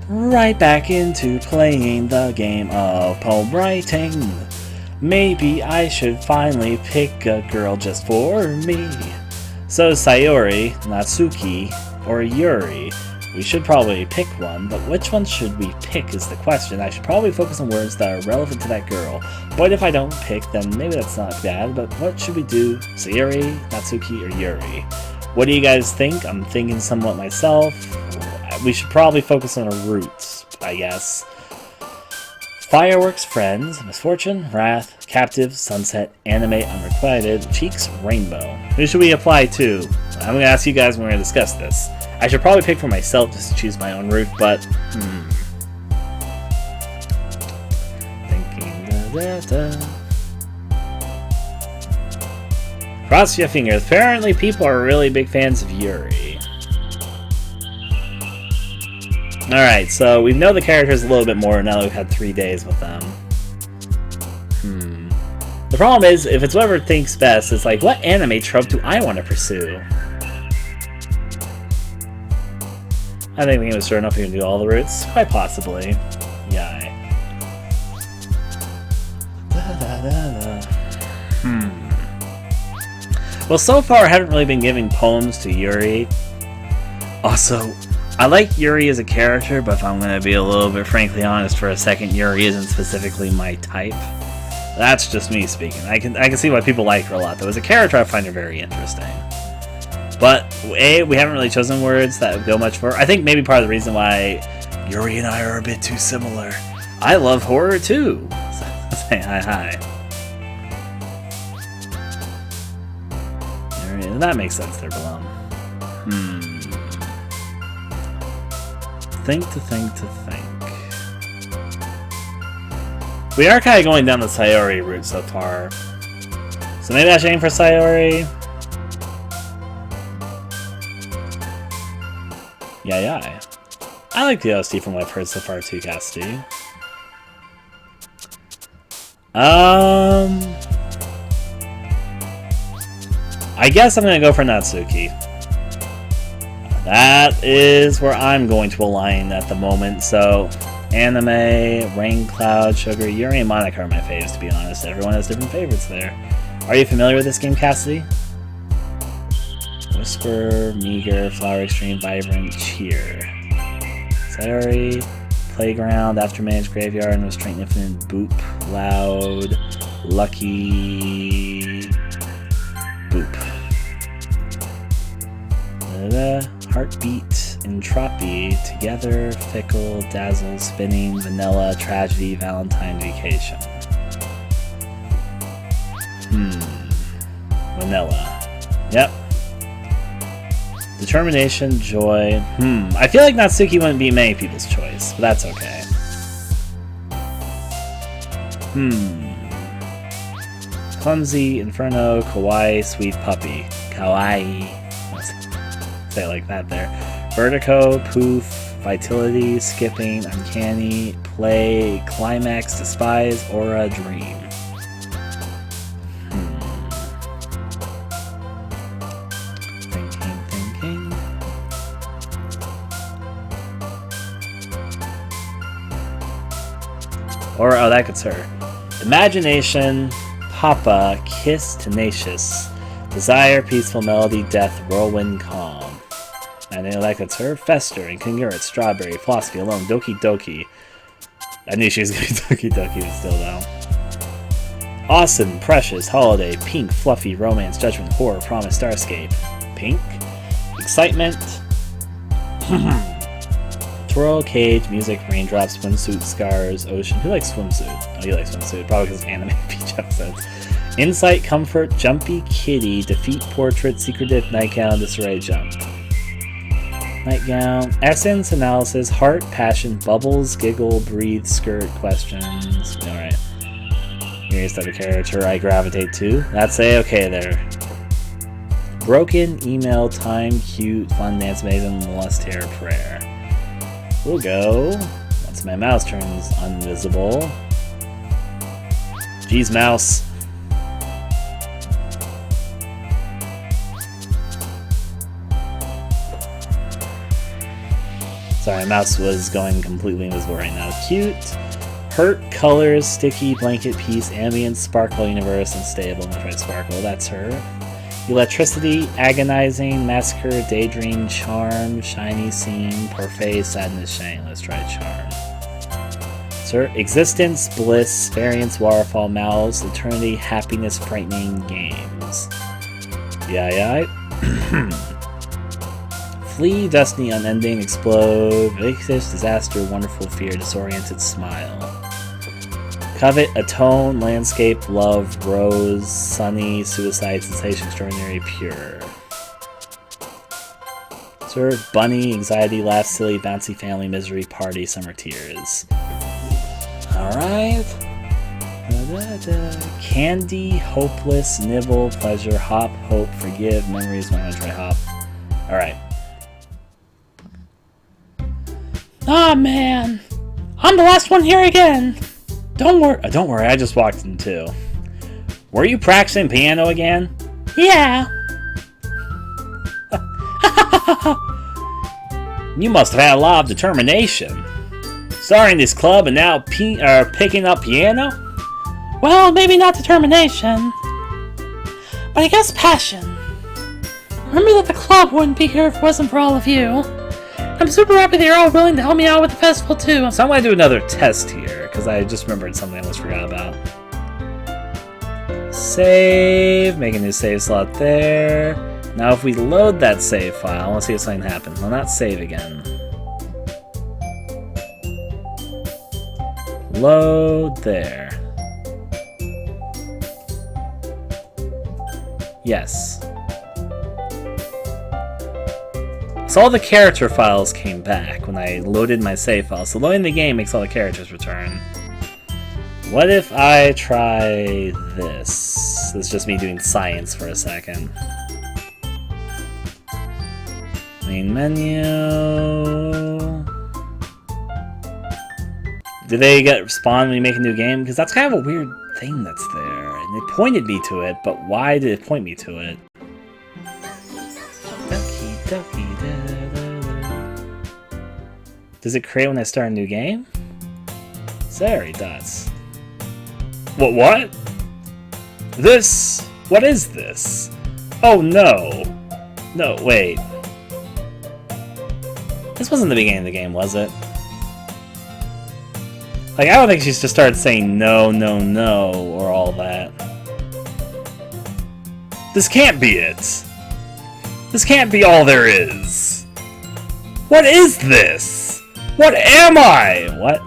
Right back into playing the game of poem writing. Maybe I should finally pick a girl just for me. So Sayori, Natsuki, or Yuri? We should probably pick one, but which one should we pick is the question. I should probably focus on words that are relevant to that girl. But if I don't pick, then maybe that's not bad, but what should we do? Sayori, Natsuki, or Yuri? What do you guys think? I'm thinking somewhat myself. We should probably focus on our roots, I guess. Fireworks, friends, misfortune, wrath, captive, sunset, anime, unrequited, cheeks, rainbow. Who should we apply to? I'm going to ask you guys when we're going to discuss this. I should probably pick for myself just to choose my own route, but thinking Cross your fingers. Apparently people are really big fans of Yuri. Alright, so we know the characters a little bit more now that we've had 3 days with them. The problem is, if it's whoever thinks best, it's like, what anime trope do I want to pursue? I think the game is sure enough we can do all the routes. Quite possibly. Yeah. Well, so far I haven't really been giving poems to Yuri. Also, I like Yuri as a character, but if I'm going to be a little bit frankly honest for a second, Yuri isn't specifically my type. That's just me speaking. I can see why people like her a lot, though. As a character, I find her very interesting. But, A, we haven't really chosen words that go much for her. I think maybe part of the reason why Yuri and I are a bit too similar. I love horror, too. So, say hi. Yuri, that makes sense there, below. Think. We are kind of going down the Sayori route so far. So maybe I should aim for Sayori. Yeah. I like the OST from what I've heard so far too, Cassidy. I guess I'm gonna go for Natsuki. That is where I'm going to align at the moment, so anime, rain cloud, sugar, Yuri, and Monica are my faves, to be honest. Everyone has different favorites there. Are you familiar with this game, Cassidy? Whisper, meager, flower extreme, vibrant, cheer. Sayori, playground, aftermanage, graveyard, no strength infinite, boop, loud, lucky, boop. Heartbeat, entropy, together, fickle, dazzle, spinning, vanilla, tragedy, Valentine, vacation. Vanilla. Yep. Determination, joy. I feel like Natsuki wouldn't be many people's choice, but that's okay. Clumsy, inferno, kawaii, sweet puppy. Kawaii. Say it like that there. Vertigo, poof, vitality, skipping, uncanny, play, climax, despise, aura, dream. Thinking. Aura, oh, that gets her. Imagination, papa, kiss, tenacious, desire, peaceful melody, death, whirlwind, calm. I know that gets her. Fester, incongruent, strawberry, philosophy, alone, Doki Doki. I knew she was going to be Doki Doki, but still though. Awesome, precious, holiday, pink, fluffy, romance, judgment, horror, promise, starscape. Pink. Excitement. Twirl, cage, music, raindrops, swimsuit, scars, ocean. Who likes swimsuit? Oh, you like swimsuit. Probably because it's anime beach episodes. Insight, comfort, jumpy, kitty, defeat, portrait, secretive, nightgown, disarray, jump. Nightgown, essence, analysis, heart, passion, bubbles, giggle, breathe, skirt, questions. Alright. Here's the type of character I gravitate to. That's A-okay there. Broken, email, time, cute, fun, dance, amazing, molestere, prayer. We'll go. Once my mouse turns invisible. Jeez, mouse. Sorry, my mouse was going completely invisible right now. Cute. Hurt, colors, sticky, blanket piece, ambient, sparkle, universe, unstable. I'm gonna try sparkle. That's her. Electricity, agonizing, massacre, daydream, charm, shiny scene, parfait, sadness, shame. Let's try charm. Sir, existence, bliss, variance, waterfall, malice, eternity, happiness, frightening, games. Yeah. Flee, destiny, unending, explode, victious, disaster, wonderful, fear, disoriented, smile. Covet, atone, landscape, love, rose, sunny, suicide, sensation, extraordinary, pure. Sir, bunny, anxiety, laugh, silly, bouncy, family, misery, party, summer tears. Alright. Candy, hopeless, nibble, pleasure, hop, hope, forgive, memories. I'm gonna try hop. Alright. Ah, man. I'm the last one here again. Don't worry, I just walked in too. Were you practicing piano again? Yeah. You must have had a lot of determination. Starting this club and now picking up piano? Well, maybe not determination, but I guess passion. Remember that the club wouldn't be here if it wasn't for all of you. I'm super happy that you're all willing to help me out with the festival too. So I'm going to do another test here, because I just remembered something I almost forgot about. Save, make a new save slot there. Now if we load that save file, let's see if something happens. Well, not save again. Load there. Yes. So all the character files came back when I loaded my save file. So loading the game makes all the characters return. What if I try this? This is just me doing science for a second. Main menu. Do they get spawned when you make a new game? Because that's kind of a weird thing that's there. And it pointed me to it, but why did it point me to it? Doki Doki da. Does it create when I start a new game? Sorry, dots. What? This? What is this? Oh no. No, wait. This wasn't the beginning of the game, was it? Like, I don't think she's just started saying no, no, no, or all that. This can't be it. This can't be all there is. What is this? What am I? What?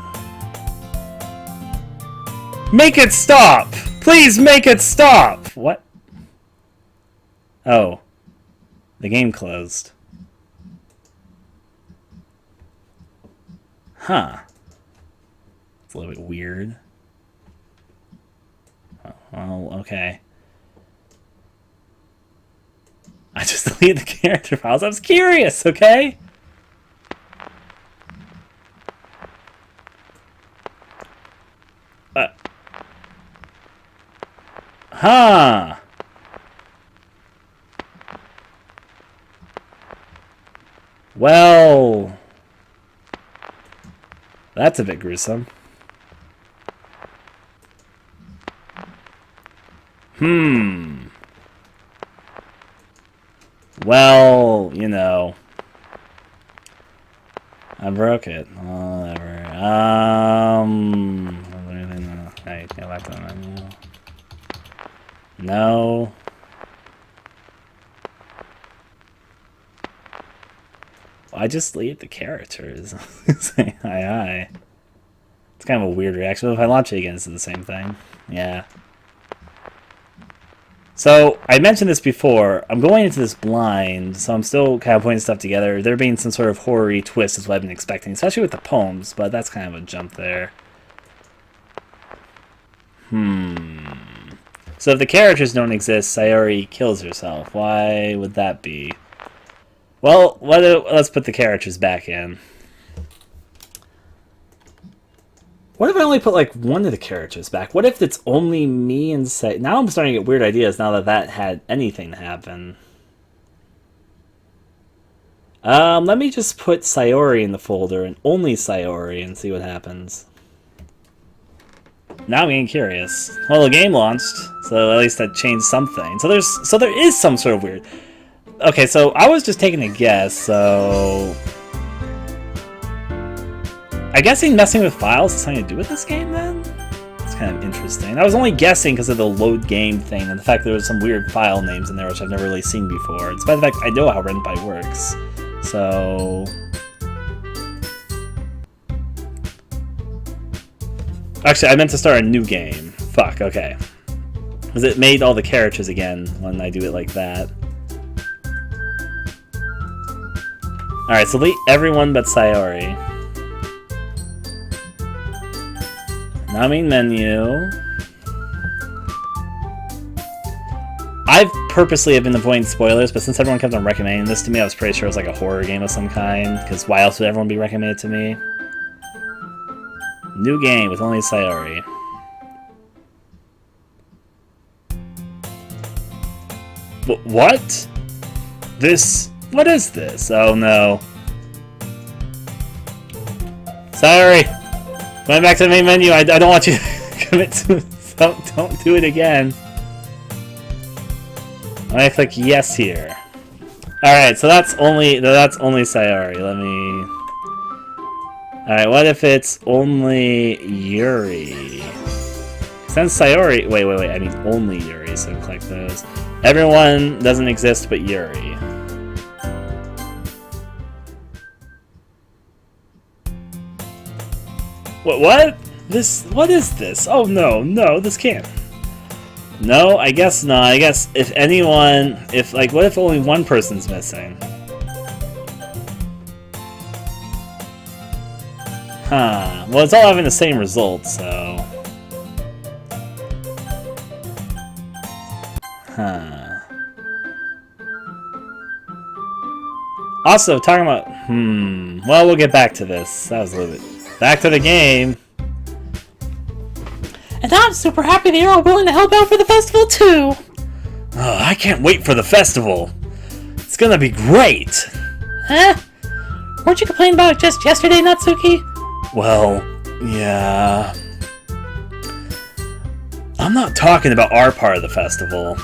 Make it stop! Please make it stop! What? Oh. The game closed. Huh. It's a little bit weird. Oh, well, okay. I just deleted the character files. I was curious, okay? Huh. Well, that's a bit gruesome. Well, you know, I broke it. Whatever. Hey, go back to the menu. No. I just deleted the characters. Say hi. It's kind of a weird reaction. But if I launch it again, it's the same thing. Yeah. So, I mentioned this before. I'm going into this blind, so I'm still kind of putting stuff together. There being some sort of horror-y twist is what I've been expecting, especially with the poems, but that's kind of a jump there. So if the characters don't exist, Sayori kills herself. Why would that be? Well, let's put the characters back in. What if I only put, like, one of the characters back? What if it's only me and Say... Now I'm starting to get weird ideas now that that had anything happen. Let me just put Sayori in the folder, and only Sayori, and see what happens. Now I'm getting curious. Well, the game launched, so at least that changed something. So there is some sort of weird... Okay, so I was just taking a guess, so... I guess messing with files has something to do with this game, then? It's kind of interesting. I was only guessing because of the load game thing, and the fact there was some weird file names in there which I've never really seen before. Despite the fact I know how Ren'Py works. So... Actually, I meant to start a new game. Fuck, okay. Because it made all the characters again when I do it like that. Alright, so delete everyone but Sayori. Now main menu. I've purposely have been avoiding spoilers, but since everyone kept on recommending this to me, I was pretty sure it was like a horror game of some kind, because why else would everyone be recommended to me? New game with only Sayori. What? This... What is this? Oh no. Sayori! Going back to the main menu, I don't want you to commit to... Don't do it again. I'm gonna click yes here. Alright, so that's only Sayori. Let me... Alright, what if it's only Yuri? Since Sayori... Wait, I mean only Yuri, so click those. Everyone doesn't exist but Yuri. What? What is this? Oh no, this can't. No, I guess not. I guess if anyone... what if only one person's missing? Huh. Well, it's all having the same result, so... Huh. Also, talking about... Well, we'll get back to this. That was a little bit... Back to the game! And I'm super happy that you're all willing to help out for the festival, too! Oh, I can't wait for the festival! It's gonna be great! Huh? Weren't you complaining about it just yesterday, Natsuki? Well, yeah... I'm not talking about our part of the festival,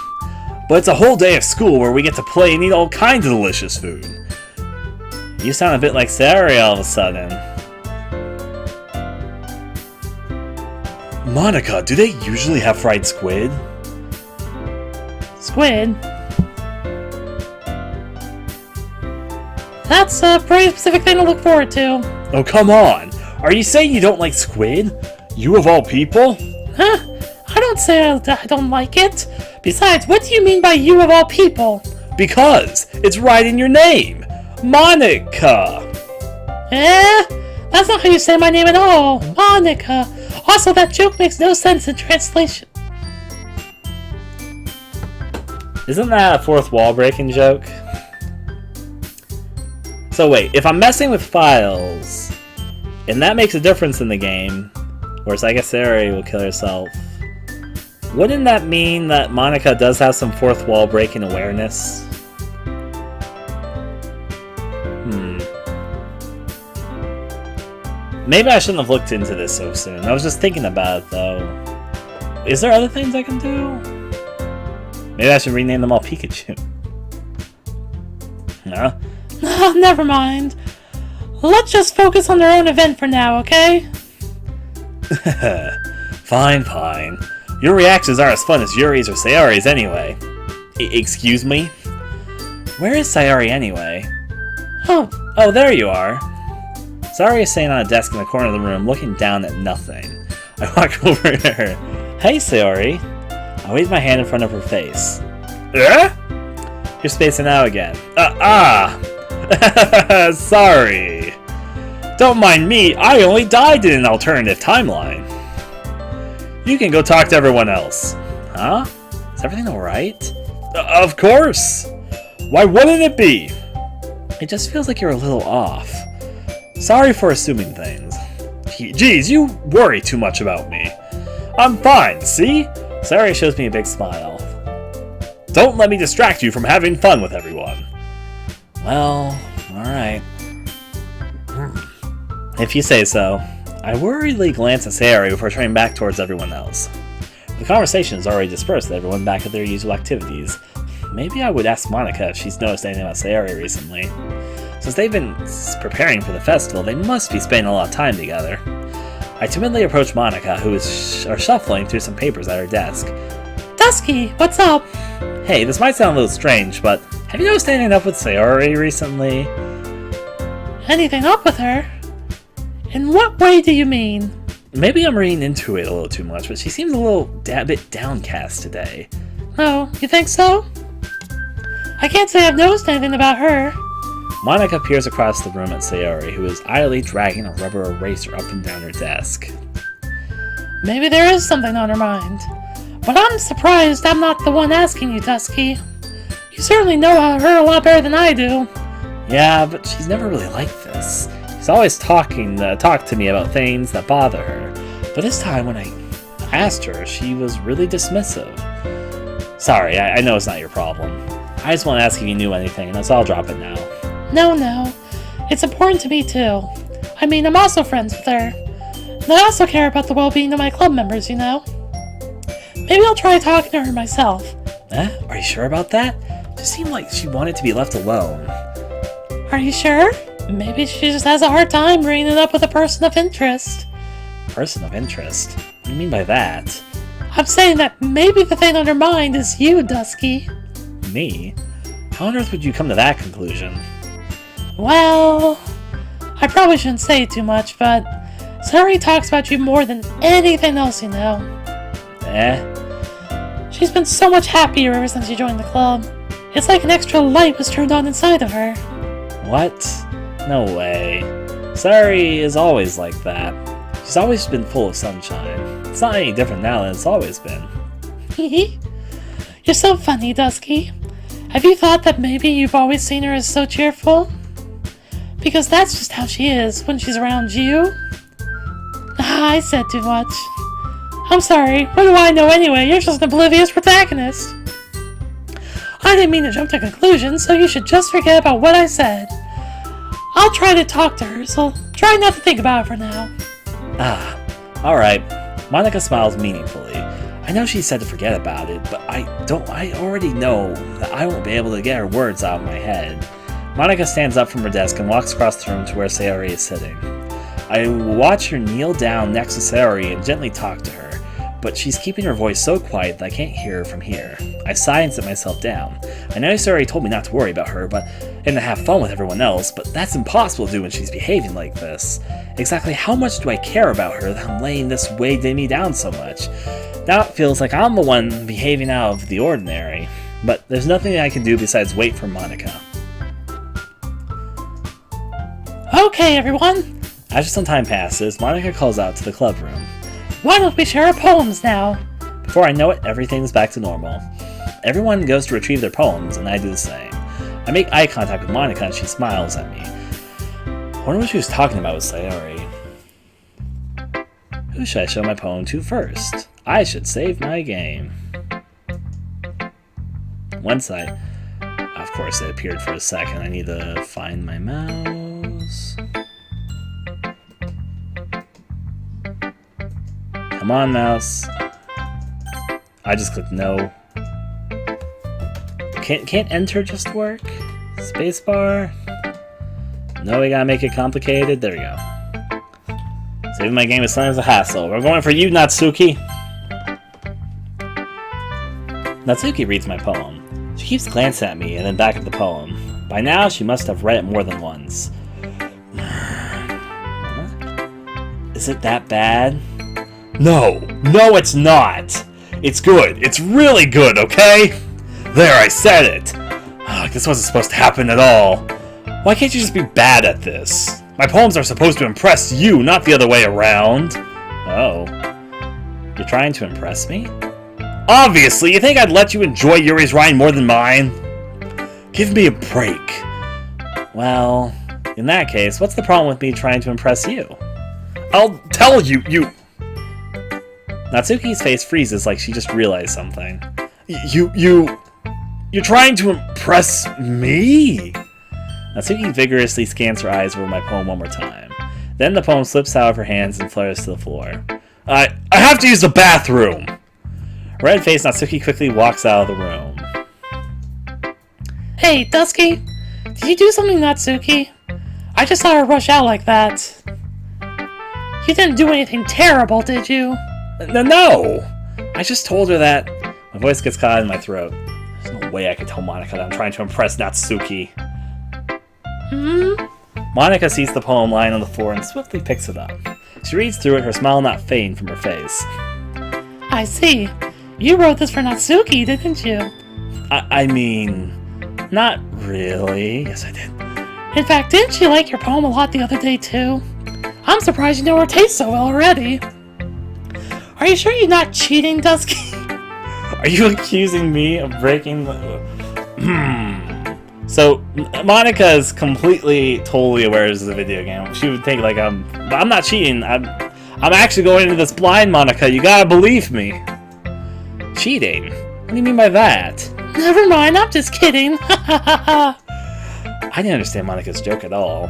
but it's a whole day of school where we get to play and eat all kinds of delicious food. You sound a bit like Sayori all of a sudden. Monica, do they usually have fried squid? Squid? That's a pretty specific thing to look forward to. Oh, come on! Are you saying you don't like squid? You of all people? Huh? I don't say I don't like it. Besides, what do you mean by you of all people? Because it's right in your name! Monica! That's not how you say my name at all. Monica. Also, that joke makes no sense in translation. Isn't that a fourth wall breaking joke? So wait, if I'm messing with files, and that makes a difference in the game, whereas I guess Sayori will kill herself, wouldn't that mean that Monica does have some fourth wall breaking awareness? Maybe I shouldn't have looked into this so soon. I was just thinking about it, though. Is there other things I can do? Maybe I should rename them all Pikachu. No? Never mind. Let's just focus on their own event for now, okay? Fine. Your reactions are as fun as Yuri's or Sayori's anyway. Excuse me? Where is Sayori anyway? Oh, there you are. Sayori is sitting on a desk in the corner of the room, looking down at nothing. I walk over to her. Hey, Sayori. I wave my hand in front of her face. You're spacing out again. Sorry. Don't mind me, I only died in an alternative timeline. You can go talk to everyone else. Huh? Is everything alright? Of course! Why wouldn't it be? It just feels like you're a little off. Sorry for assuming things. Geez, you worry too much about me. I'm fine, see? Sayori shows me a big smile. Don't let me distract you from having fun with everyone. Well, Alright. If you say so. I worriedly glance at Sayori before turning back towards everyone else. The conversation has already dispersed with everyone back at their usual activities. Maybe I would ask Monica if she's noticed anything about Sayori recently. Since they've been preparing for the festival, they must be spending a lot of time together. I timidly approach Monica, who is shuffling through some papers at her desk. Dusky, what's up? Hey, this might sound a little strange, but have you noticed anything up with Sayori recently? Anything up with her? In what way do you mean? Maybe I'm reading into it a little too much, but she seems a little bit downcast today. Oh, you think so? I can't say I've noticed anything about her. Monica peers across the room at Sayori, who is idly dragging a rubber eraser up and down her desk. Maybe there is something on her mind. But I'm surprised I'm not the one asking you, Dusky. You certainly know her a lot better than I do. Yeah, but she's never really like this. She's always talk to me about things that bother her. But this time when I asked her, she was really dismissive. Sorry, I know it's not your problem. I just want to ask if you knew anything, and so I'll drop it now. No. It's important to me, too. I mean, I'm also friends with her. And I also care about the well-being of my club members, you know? Maybe I'll try talking to her myself. Are you sure about that? It just seemed like she wanted to be left alone. Are you sure? Maybe she just has a hard time bringing it up with a person of interest. Person of interest? What do you mean by that? I'm saying that maybe the thing on her mind is you, Dusky. Me? How on earth would you come to that conclusion? Well, I probably shouldn't say too much, but Sayori talks about you more than anything else you know. She's been so much happier ever since you joined the club. It's like an extra light was turned on inside of her. What? No way. Sayori is always like that. She's always been full of sunshine. It's not any different now than it's always been. You're so funny, Dusky. Have you thought that maybe you've always seen her as so cheerful? Because that's just how she is when she's around you. I said too much. I'm sorry, what do I know anyway? You're just an oblivious protagonist. I didn't mean to jump to conclusions, so you should just forget about what I said. I'll try to talk to her, so try not to think about it for now. Alright. Monica smiles meaningfully. I know she said to forget about it, but I already know that I won't be able to get her words out of my head. Monica stands up from her desk and walks across the room to where Sayori is sitting. I watch her kneel down next to Sayori and gently talk to her, but she's keeping her voice so quiet that I can't hear her from here. I sigh and sit myself down. I know Sayori told me not to worry about her, and to have fun with everyone else, but that's impossible to do when she's behaving like this. Exactly how much do I care about her that I'm laying this weighing me down so much? Now it feels like I'm the one behaving out of the ordinary, but there's nothing I can do besides wait for Monica. Okay, everyone. After some time passes, Monica calls out to the club room. Why don't we share our poems now? Before I know it, everything's back to normal. Everyone goes to retrieve their poems, and I do the same. I make eye contact with Monica and she smiles at me. I wonder what she was talking about with Sayori. Who should I show my poem to first? I should save my game. Once of course it appeared for a second. I need to find my mouse. Come on, mouse. I just clicked no. Can't enter just work? Spacebar? No, we gotta make it complicated. There we go. Saving my game is sometimes a hassle. We're going for you, Natsuki! Natsuki reads my poem. She keeps glancing at me and then back at the poem. By now, she must have read it more than once. Is it that bad? No, it's not! It's good. It's really good, okay? There, I said it! This wasn't supposed to happen at all. Why can't you just be bad at this? My poems are supposed to impress you, not the other way around. Oh. You're trying to impress me? Obviously! You think I'd let you enjoy Yuri's rhyme more than mine? Give me a break. Well, in that case, what's the problem with me trying to impress you? I'll tell you, Natsuki's face freezes like she just realized something. You're trying to impress me? Natsuki vigorously scans her eyes over my poem one more time. Then the poem slips out of her hands and flutters to the floor. I have to use the bathroom! Red-faced Natsuki quickly walks out of the room. Hey, Dusky, did you do something, Natsuki? I just saw her rush out like that. You didn't do anything terrible, did you? No! I just told her that... My voice gets caught in my throat. There's no way I could tell Monika that I'm trying to impress Natsuki. Monika sees the poem lying on the floor and swiftly picks it up. She reads through it, her smile not fading from her face. I see. You wrote this for Natsuki, didn't you? I mean... Not really. Yes, I did. In fact, didn't she like your poem a lot the other day, too? I'm surprised you know her taste so well already. Are you sure you're not cheating, Dusky? Are you accusing me of breaking the... So, Monika is completely, totally aware this is a video game. She would think, like, I'm not cheating. I'm actually going into this blind, Monika. You gotta believe me. Cheating? What do you mean by that? Never mind, I'm just kidding. I didn't understand Monika's joke at all.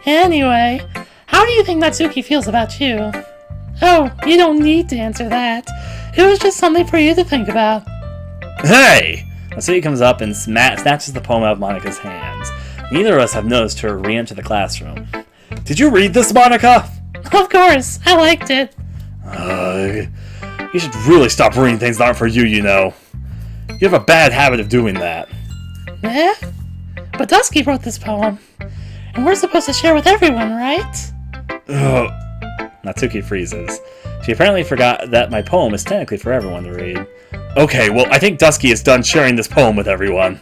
Anyway, how do you think Natsuki feels about you? Oh, you don't need to answer that. It was just something for you to think about. Hey! Natsuki comes up and snatches the poem out of Monika's hands. Neither of us have noticed her re-enter the classroom. Did you read this, Monika? Of course, I liked it. You should really stop reading things that aren't for you, you know. You have a bad habit of doing that. Eh? But Dusky wrote this poem. And we're supposed to share with everyone, right? Natsuki freezes. She apparently forgot that my poem is technically for everyone to read. Okay, well, I think Dusky is done sharing this poem with everyone.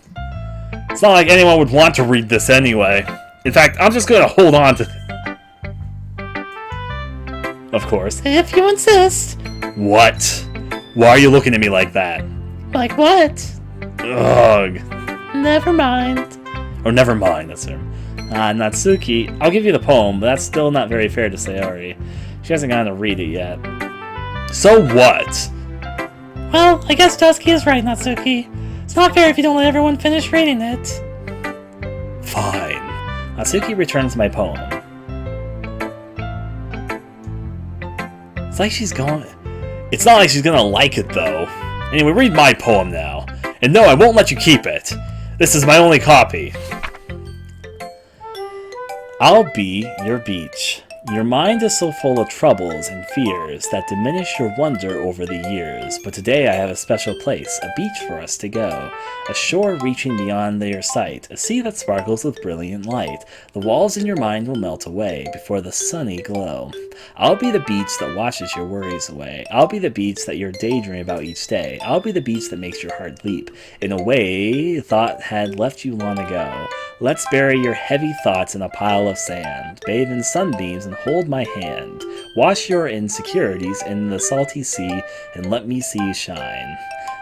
It's not like anyone would want to read this anyway. In fact, I'm just going to hold on to... Of course. If you insist. What? Why are you looking at me like that? Like what? Ugh. Never mind. Or never mind, that's her. Natsuki, I'll give you the poem, but that's still not very fair to Sayori. She hasn't gotten to read it yet. So what? Well, I guess Dusky is right, Natsuki. It's not fair if you don't let everyone finish reading it. Fine. Natsuki returns my poem. It's like she's going... It's not like she's gonna like it, though. Anyway, read my poem now. And no, I won't let you keep it. This is my only copy. I'll be your beach. Your mind is so full of troubles and fears that diminish your wonder over the years. But today I have a special place, a beach for us to go. A shore reaching beyond your sight, a sea that sparkles with brilliant light. The walls in your mind will melt away before the sunny glow. I'll be the beach that washes your worries away. I'll be the beach that you're daydreaming about each day. I'll be the beach that makes your heart leap in a way thought had left you long ago. Let's bury your heavy thoughts in a pile of sand. Bathe in sunbeams and hold my hand. Wash your insecurities in the salty sea and let me see you shine.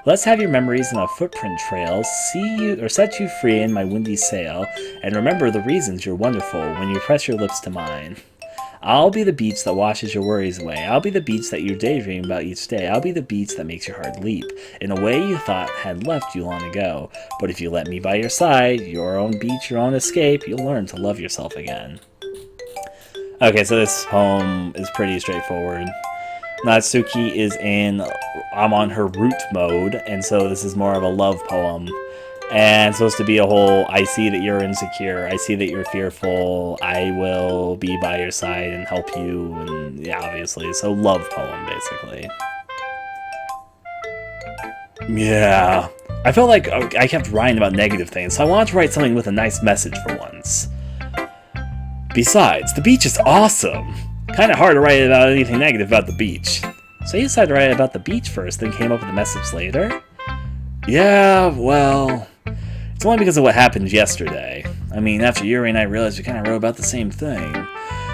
Let's have your memories in a footprint trail, see you or set you free in my windy sail, and remember the reasons you're wonderful when you press your lips to mine. I'll be the beach that washes your worries away. I'll be the beach that you're daydreaming about each day. I'll be the beach that makes your heart leap in a way you thought had left you long ago. But if you let me by your side, your own beach, your own escape, you'll learn to love yourself again. Okay, so this poem is pretty straightforward. Natsuki is I'm on her root mode, and so this is more of a love poem. And it's supposed to be a whole, I see that you're insecure, I see that you're fearful, I will be by your side and help you, and yeah, obviously, so love poem, basically. Yeah, I felt like I kept writing about negative things, so I wanted to write something with a nice message for once. Besides, the beach is awesome! Kinda hard to write about anything negative about the beach. So you decided to write about the beach first, then came up with a message later? Yeah, well... It's only because of what happened yesterday. I mean, after Yuri and I realized we kind of wrote about the same thing.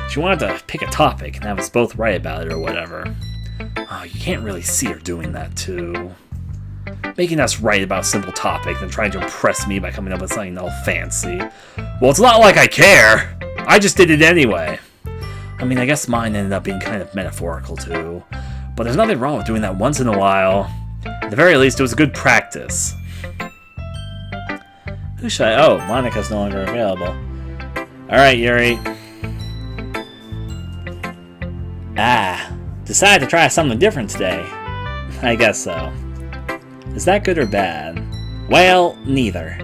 She wanted to pick a topic and have us both write about it or whatever. Oh, you can't really see her doing that, too. Making us write about a simple topic, then trying to impress me by coming up with something all fancy. Well, it's not like I care! I just did it anyway. I mean, I guess mine ended up being kind of metaphorical, too. But there's nothing wrong with doing that once in a while. At the very least, it was a good practice. Who should I... Oh, Monika's no longer available. Alright, Yuri. Decided to try something different today. I guess so. Is that good or bad? Well, neither.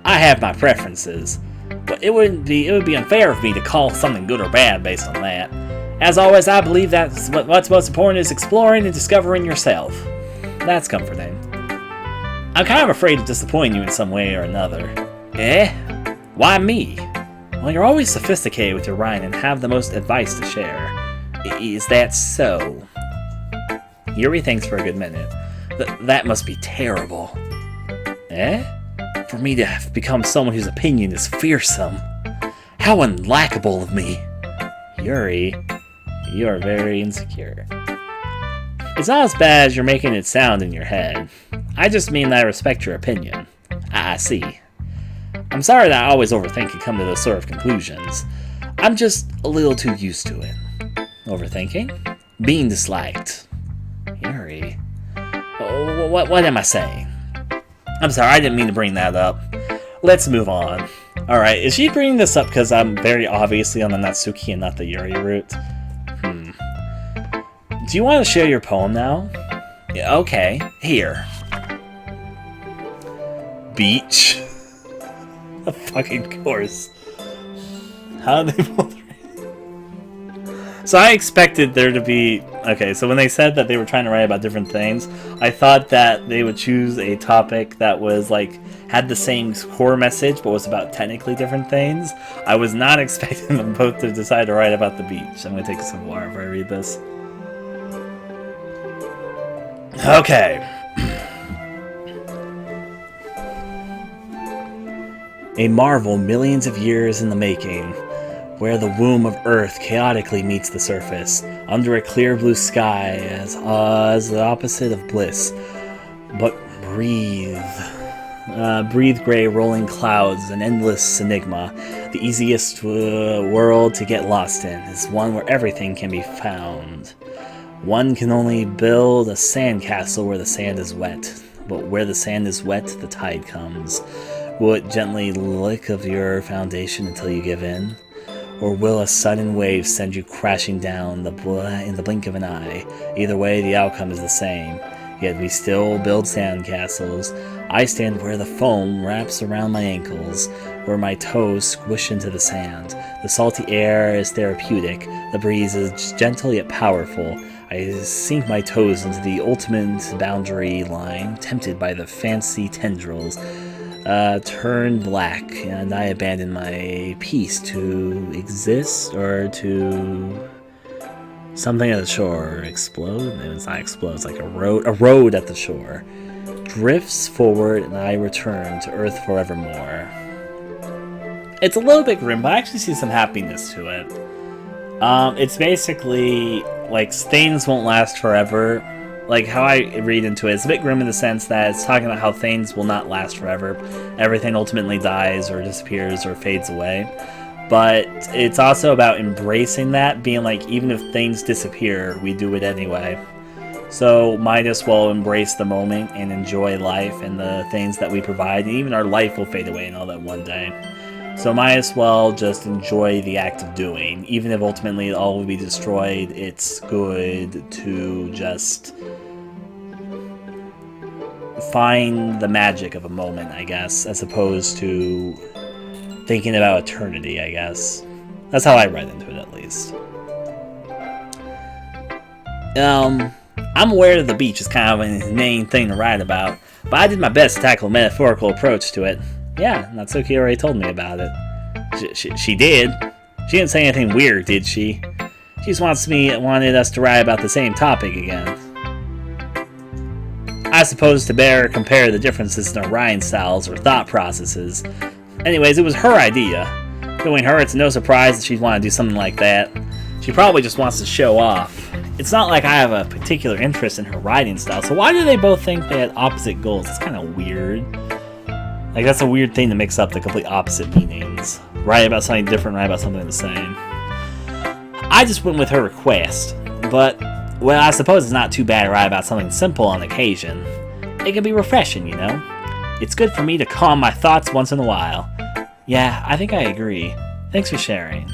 I have my preferences, but it would be unfair of me to call something good or bad based on that. As always, I believe that what's most important is exploring and discovering yourself. That's comforting. I'm kind of afraid of disappointing you in some way or another. Eh? Why me? Well, you're always sophisticated with your writing and have the most advice to share. Is that so? Yuri thinks for a good minute. That must be terrible. Eh? For me to have become someone whose opinion is fearsome. How unlikable of me. Yuri, you are very insecure. It's not as bad as you're making it sound in your head. I just mean that I respect your opinion. I see. I'm sorry that I always overthink and come to those sort of conclusions. I'm just a little too used to it. Overthinking? Being disliked. Yuri. Oh, what am I saying? I'm sorry, I didn't mean to bring that up. Let's move on. Alright, is she bringing this up because I'm very obviously on the Natsuki and not the Yuri route? Do you want to share your poem now? Yeah, okay, here. Beach. Of fucking course. How did they both read? So I expected there to be... Okay, so when they said that they were trying to write about different things, I thought that they would choose a topic that was like, had the same core message, but was about technically different things. I was not expecting them both to decide to write about the beach. I'm gonna take a sip of water before I read this. Okay. A marvel millions of years in the making, where the womb of Earth chaotically meets the surface, under a clear blue sky as the opposite of bliss. But breathe gray rolling clouds, an endless enigma. The easiest world to get lost in is one where everything can be found. One can only build a sandcastle where the sand is wet, but where the sand is wet, the tide comes. Will it gently lick of your foundation until you give in? Or will a sudden wave send you crashing down in the blink of an eye? Either way, the outcome is the same. Yet we still build sandcastles. I stand where the foam wraps around my ankles, where my toes squish into the sand. The salty air is therapeutic. The breeze is gentle yet powerful. I sink my toes into the ultimate boundary line, tempted by the fancy tendrils. Turn black, and I abandon my peace to exist, or to something at the shore. Explode? No, it's not explode, it's like a road at the shore. Drifts forward, and I return to Earth forevermore. It's a little bit grim, but I actually see some happiness to it. It's basically like things won't last forever. Like how I read into it, it's a bit grim in the sense that it's talking about how things will not last forever. Everything ultimately dies or disappears or fades away. But it's also about embracing that, being like, even if things disappear, we do it anyway. So might as well embrace the moment and enjoy life and the things that we provide. And even our life will fade away and all that one day. So might as well just enjoy the act of doing. Even if ultimately all will be destroyed, it's good to just find the magic of a moment, I guess, as opposed to thinking about eternity, I guess. That's how I read into it, at least. I'm aware that the beach is kind of a main thing to write about, but I did my best to tackle a metaphorical approach to it. Yeah, Natsuki already told me about it. She did. She didn't say anything weird, did she? She just wanted us to write about the same topic again. I suppose to better compare the differences in our writing styles or thought processes. Anyways, it was her idea. Knowing her, it's no surprise that she'd want to do something like that. She probably just wants to show off. It's not like I have a particular interest in her writing style, so why do they both think they had opposite goals? It's kind of weird. Like, that's a weird thing to mix up the complete opposite meanings. Write about something different, write about something the same. I just went with her request, but, well, I suppose it's not too bad to write about something simple on occasion. It can be refreshing, you know? It's good for me to calm my thoughts once in a while. Yeah, I think I agree. Thanks for sharing.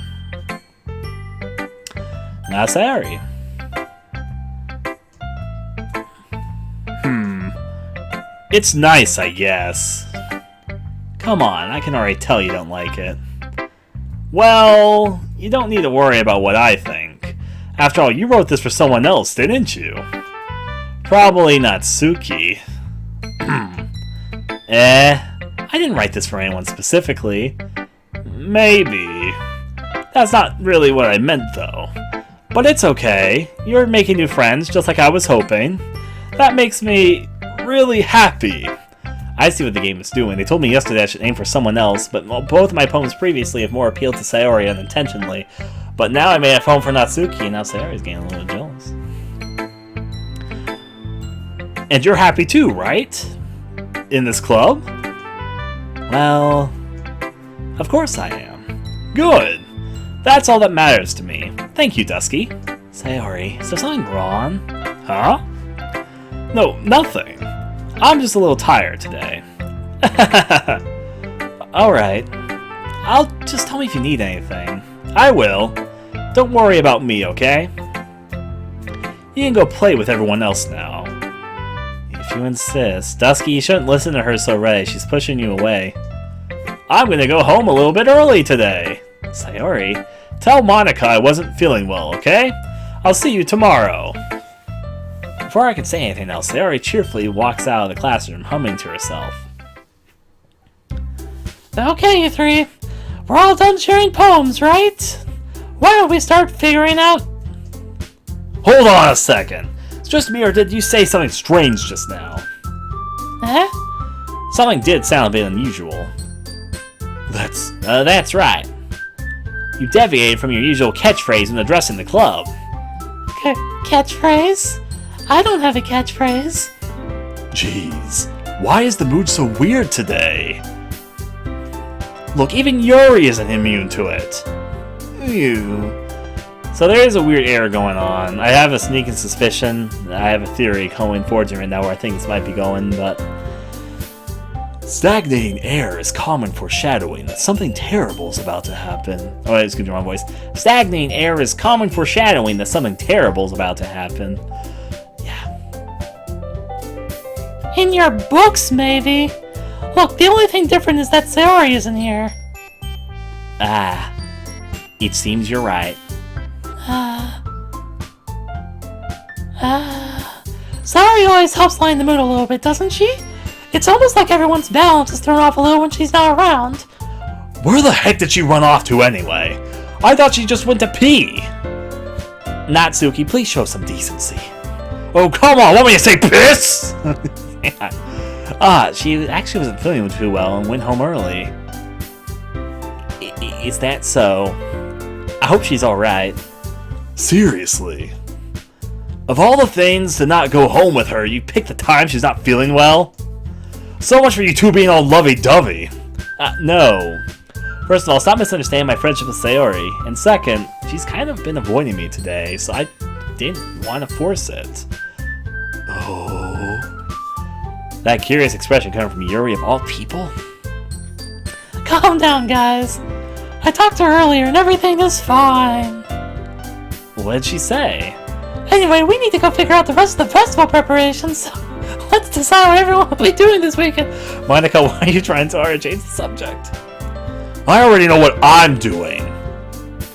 Now, Sayori. It's nice, I guess. Come on, I can already tell you don't like it. Well, you don't need to worry about what I think. After all, you wrote this for someone else, didn't you? Probably not Suki. I didn't write this for anyone specifically. Maybe. That's not really what I meant, though. But it's okay. You're making new friends, just like I was hoping. That makes me really happy. I see what the game is doing. They told me yesterday I should aim for someone else, but both of my poems previously have more appealed to Sayori unintentionally. But now I made a poem for Natsuki, and now Sayori's getting a little jealous. And you're happy too, right? In this club? Well, of course I am. Good. That's all that matters to me. Thank you, Dusky. Sayori, is there something wrong? Huh? No, nothing. I'm just a little tired today. Alright. Just tell me if you need anything. I will. Don't worry about me, okay? You can go play with everyone else now. If you insist. Dusky, you shouldn't listen to her so ready. She's pushing you away. I'm gonna go home a little bit early today. Sayori, tell Monica I wasn't feeling well, okay? I'll see you tomorrow. Before I can say anything else, Sayori cheerfully walks out of the classroom, humming to herself. Okay, you three. We're all done sharing poems, right? Why don't we start figuring out... Hold on a second. It's just me, or did you say something strange just now? Something did sound a bit unusual. That's right. You deviated from your usual catchphrase when addressing the club. Catchphrase? I don't have a catchphrase. Jeez, why is the mood so weird today? Look, even Yuri isn't immune to it. Ew. So there is a weird air going on. I have a sneaking suspicion. I have a theory going forward right now where I think this might be going, but... Stagnating air is common foreshadowing that something terrible is about to happen. Oh, excuse me, wrong voice. Stagnating air is common foreshadowing that something terrible is about to happen. In your books, maybe. Look, the only thing different is that Sayori isn't here. It seems you're right. Sayori always helps lighten the mood a little bit, doesn't she? It's almost like everyone's balance is thrown off a little when she's not around. Where the heck did she run off to anyway? I thought she just went to pee. Natsuki, please show some decency. Oh, come on, want me to say piss? She actually wasn't feeling too well and went home early. Is that so? I hope she's alright. Seriously? Of all the things to not go home with her, you pick the time she's not feeling well? So much for you two being all lovey-dovey. No. First of all, stop misunderstanding my friendship with Sayori. And second, she's kind of been avoiding me today, so I didn't want to force it. Oh. That curious expression coming from Yuri of all people? Calm down, guys. I talked to her earlier and everything is fine. What did she say? Anyway, we need to go figure out the rest of the festival preparations. Let's decide what everyone will be doing this weekend. Monica, why are you trying so hard to change the subject? I already know what I'm doing.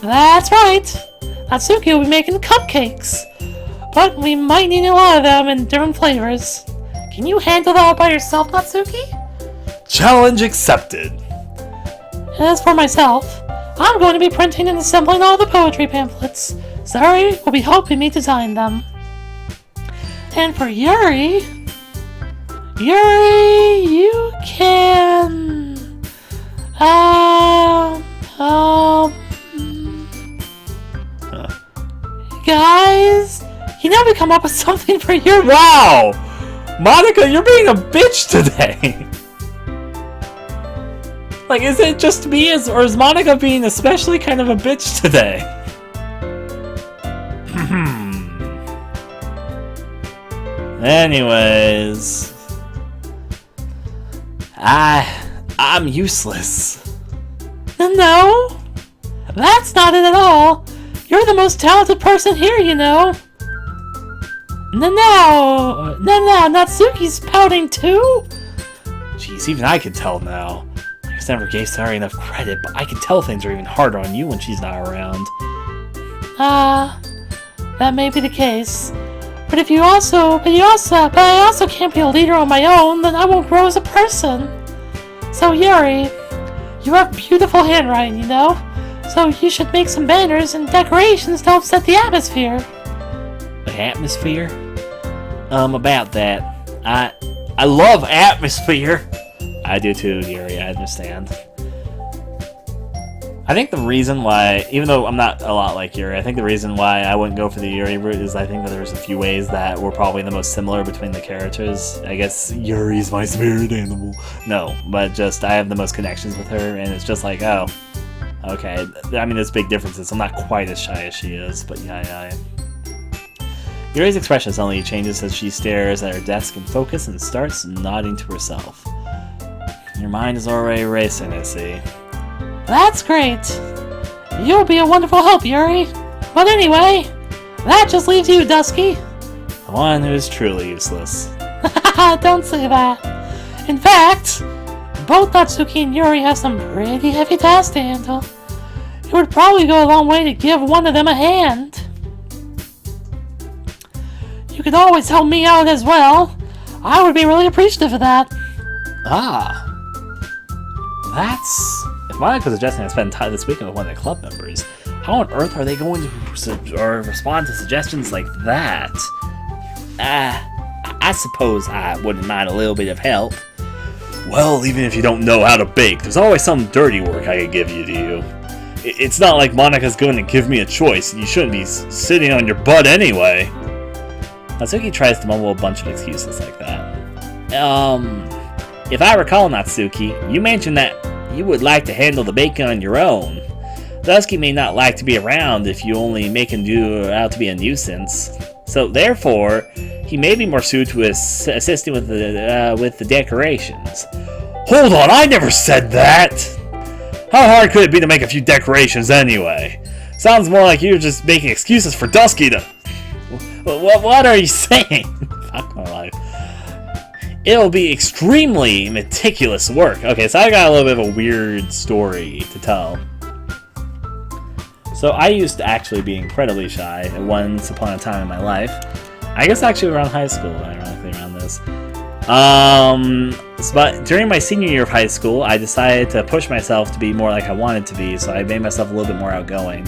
That's right. Natsuki will be making cupcakes. But we might need a lot of them in different flavors. Can you handle that by yourself, Natsuki? Challenge accepted. And as for myself, I'm going to be printing and assembling all the poetry pamphlets. Sayori will be helping me design them. And for Yuri, you can... Guys, you know we come up with something for Yuri. Wow! Monica, you're being a bitch today! Like, is it just me, or is Monica being especially kind of a bitch today? Anyways... I'm useless. No? That's not it at all. You're the most talented person here, you know. Now, Natsuki's pouting too? Jeez, even I can tell now. I just never gave Sayori enough credit, but I can tell things are even harder on you when she's not around. That may be the case. But I also can't be a leader on my own, then I won't grow as a person. So Yuri, you have beautiful handwriting, you know? So you should make some banners and decorations to help set the atmosphere. The atmosphere? About that. I love atmosphere! I do too, Yuri, I understand. I think the reason why, even though I'm not a lot like Yuri, I think the reason why I wouldn't go for the Yuri route is I think that there's a few ways that were probably the most similar between the characters. I guess Yuri's my spirit animal. No, but just I have the most connections with her, and it's just like, oh, okay. I mean, there's big differences. I'm not quite as shy as she is, but yeah. Yuri's expression suddenly changes as she stares at her desk in focus and starts nodding to herself. Your mind is already racing, I see. That's great. You'll be a wonderful help, Yuri. But anyway, that just leaves you, Dusky. The one who is truly useless. Don't say that. In fact, both Natsuki and Yuri have some pretty heavy tasks to handle. It would probably go a long way to give one of them a hand. You could always help me out as well. I would be really appreciative of that. That's... If Monika's suggesting I spend time this weekend with one of the club members, how on earth are they going to respond to suggestions like that? I suppose I wouldn't mind a little bit of help. Well, even if you don't know how to bake, there's always some dirty work I could give you to you. It's not like Monika's going to give me a choice, and you shouldn't be sitting on your butt anyway. Natsuki tries to mumble a bunch of excuses like that. If I recall, Natsuki, you mentioned that you would like to handle the baking on your own. Dusky may not like to be around if you only make him do out to be a nuisance. So therefore, he may be more suited to assisting with the decorations. Hold on, I never said that! How hard could it be to make a few decorations anyway? Sounds more like you're just making excuses for Dusky to... What are you saying? Fuck my life. It'll be extremely meticulous work. Okay, so I got a little bit of a weird story to tell. So I used to actually be incredibly shy once upon a time in my life. I guess actually around high school, ironically around this. But during my senior year of high school, I decided to push myself to be more like I wanted to be, so I made myself a little bit more outgoing.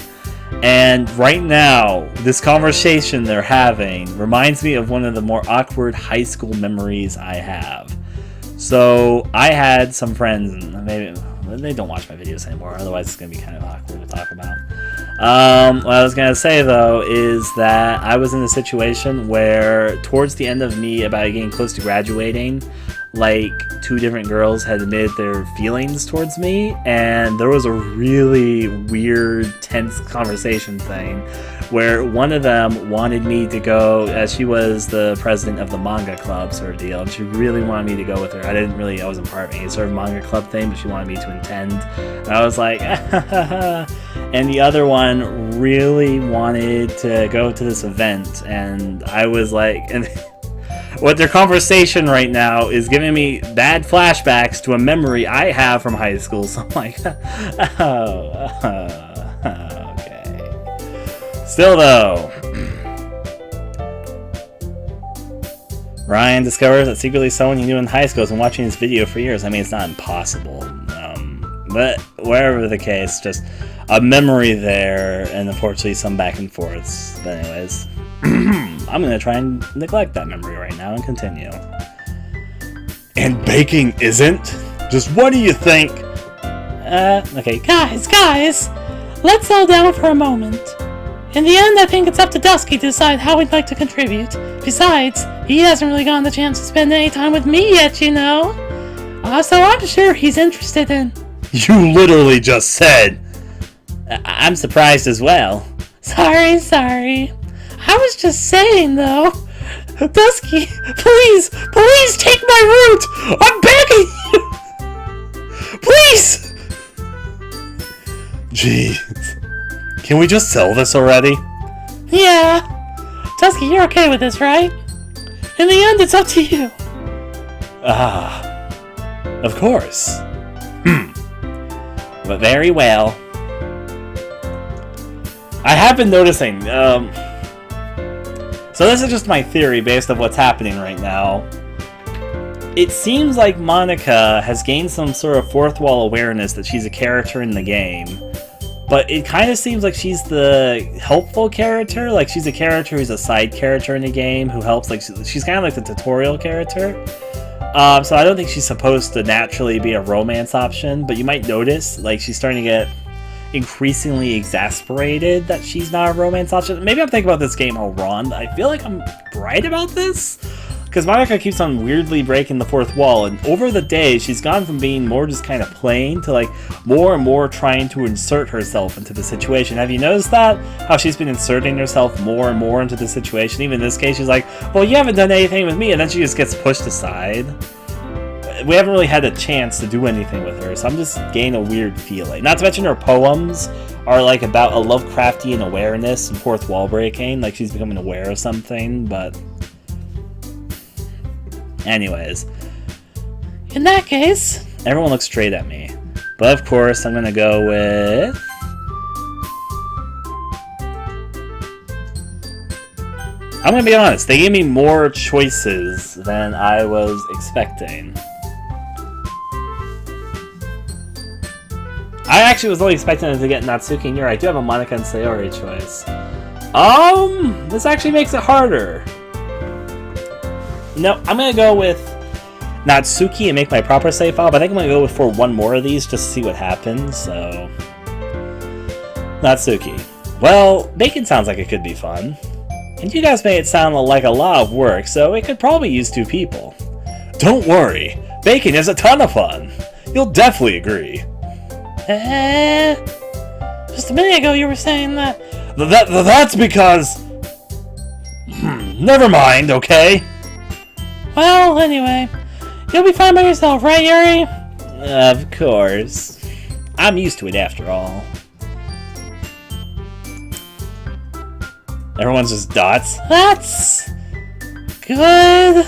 And right now, this conversation they're having reminds me of one of the more awkward high school memories I have. So I had some friends, and maybe they don't watch my videos anymore, otherwise it's going to be kind of awkward to talk about. What I was going to say, though, is that I was in a situation where towards the end of me about getting close to graduating, like, two different girls had admitted their feelings towards me, and there was a really weird, tense conversation thing where one of them wanted me to go, she was the president of the manga club sort of deal, and she really wanted me to go with her. I wasn't part of any sort of manga club thing, but she wanted me to attend, and I was like, and the other one really wanted to go to this event, and I was like, and what their conversation right now is giving me bad flashbacks to a memory I have from high school. So I'm like, okay. Still though, Ryan discovers that secretly someone he knew in high school has been watching his video for years. I mean, it's not impossible. But wherever the case, just a memory there, and unfortunately some back and forths. But anyways, I'm going to try and neglect that memory right now and continue. And baking isn't? Just what do you think? Okay. Guys, let's settle down for a moment. In the end, I think it's up to Dusky to decide how he'd like to contribute. Besides, he hasn't really gotten the chance to spend any time with me yet, you know? So I'm sure he's interested in... You literally just said... I'm surprised as well. Sorry. I was just saying, though. Dusky, please take my route! I'm begging you! Please! Jeez. Can we just sell this already? Yeah. Dusky, you're okay with this, right? In the end, it's up to you. Ah, of course. But very well. I have been noticing, so this is just my theory based on what's happening right now. It seems like Monica has gained some sort of fourth wall awareness that she's a character in the game. But it kind of seems like she's the helpful character. Like, she's a character who's a side character in the game who helps. Like, she's kind of like the tutorial character. So I don't think she's supposed to naturally be a romance option. But you might notice, like, she's starting to get increasingly exasperated that she's not a romance option. Maybe I'm thinking about this game all wrong. I feel like I'm right about this. Because Monica keeps on weirdly breaking the fourth wall, and over the days, she's gone from being more just kind of plain to like more and more trying to insert herself into the situation. Have you noticed that? How she's been inserting herself more and more into the situation? Even in this case, she's like, well, you haven't done anything with me, and then she just gets pushed aside. We haven't really had a chance to do anything with her, so I'm just getting a weird feeling. Not to mention her poems are like about a Lovecraftian awareness and fourth wall breaking, like she's becoming aware of something, but... Anyways, in that case, everyone looks straight at me. But of course, I'm gonna go with... I'm gonna be honest, they gave me more choices than I was expecting. I actually was only expecting to get Natsuki and Yuri. I do have a Monica and Sayori choice. This actually makes it harder. No, I'm going to go with Natsuki and make my proper save file, but I think I'm going to go for one more of these just to see what happens, so... Natsuki. Well, bacon sounds like it could be fun. And you guys made it sound like a lot of work, so it could probably use 2 people. Don't worry, bacon is a ton of fun. You'll definitely agree. Just a minute ago you were saying that... That's because... Never mind, okay? Well, anyway, you'll be fine by yourself, right, Yuri? Of course. I'm used to it after all. Everyone's just dots. That's... good.